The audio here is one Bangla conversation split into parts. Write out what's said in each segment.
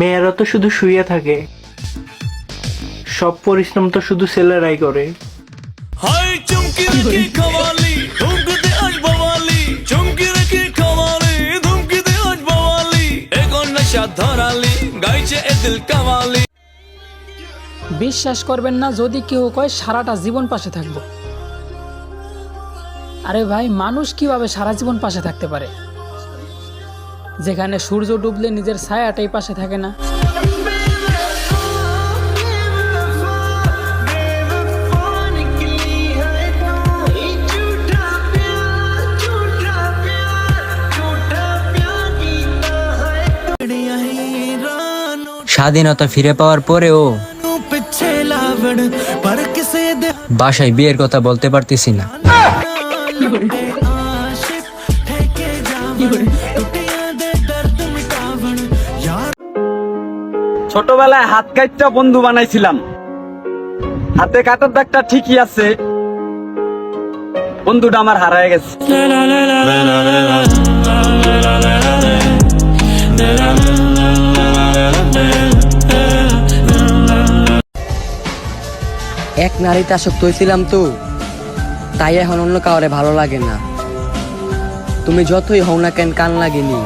মেয়েরা তো শুধু শুয়ে থাকে, সব পরিশ্রম তো শুধু ছেলেরাই করে। হাই চুমকি রেখে খাওয়ালি ধুমকিতে আজ বাওয়ালি, চুমকি রেখে খাওয়ালি ধুমকিতে আজ বাওয়ালি, এখন নেশা ধরালি গাইছে এ দিল কাওয়ালি। বিশ্বাস করবেন না যদি কেউ কয় সারাটা জীবন পাশে থাকবো। আরে ভাই, মানুষ কিভাবে সারা জীবন পাশে থাকতে পারে, যেখানে সূর্য ডুবলে নিজের ছায়াটাই পাশে থাকে না। স্বাধীনতা ফিরে পাওয়ার পরেও বাসায় বিয়ের কথা বলতে পারতেছি না। ছোটবেলায় হাত কাটটা বন্ধু বানাইছিলাম, হাতে কাটার দাগটা ঠিকই আছে, বন্ধুটা আমার হারায় গেছে। এক নারীতে আসক্ত হয়েছিলাম তো, তাই এখন অন্য কাউরে ভালো লাগে না। তুমি যতই হও না কেন কান লাগেনি,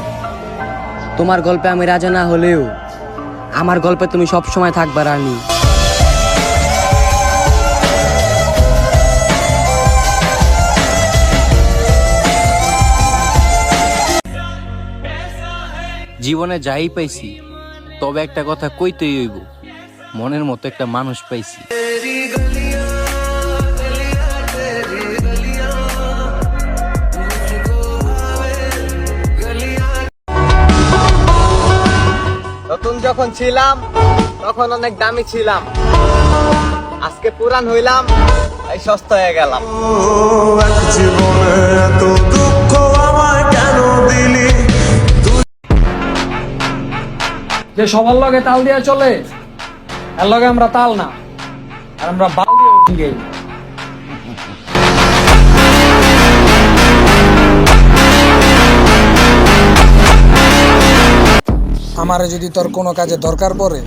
তোমার গল্পে আমি রাজা না হলেও আমার গল্পে তুমি সব সময় থাকবা রানী। জীবনে যাই পাইছি, তবে একটা কথা কইতেই হইব, মনের মতো একটা মানুষ পাইছি। নতুন যখন ছিলাম তখন অনেক দামি ছিলাম, আজকে পুরান হইলাম এই সস্তা হয়ে গেলাম। যে সবার লগে তাল দিয়া চলে, এর লগে আমরা তাল না, আর আমরা বাল দিয়ে উঠি গেই। আমারে যদি তোর কোনো কাজে দরকার পড়ে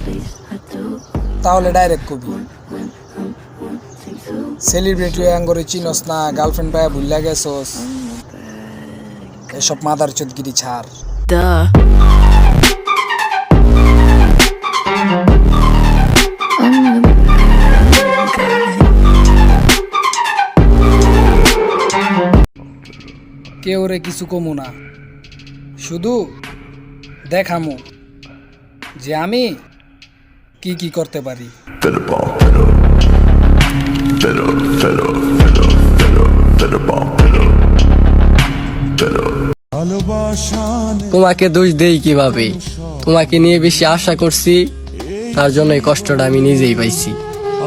তাহলে ডাইরেক্ট কবি। সেলিব্রিটি অ্যাঙ্গরে চিনস না, গার্লফ্রেন্ড পায়া ভুল্লা গেছস, এসব মাদার চোদগিরি ছাড়। কেউ রে কিছু কমু না, শুধু দেখামু যে আমি কি কি করতে পারি। তোমাকে দোষ দেই কিভাবে? তোমাকে নিয়ে বেশি আশা করছি, তার জন্য এই কষ্টটা আমি নিজেই পাইছি।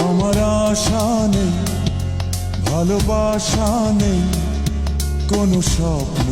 আমার আশা নেই, ভালোবাসা নেই, কোনো স্বপ্ন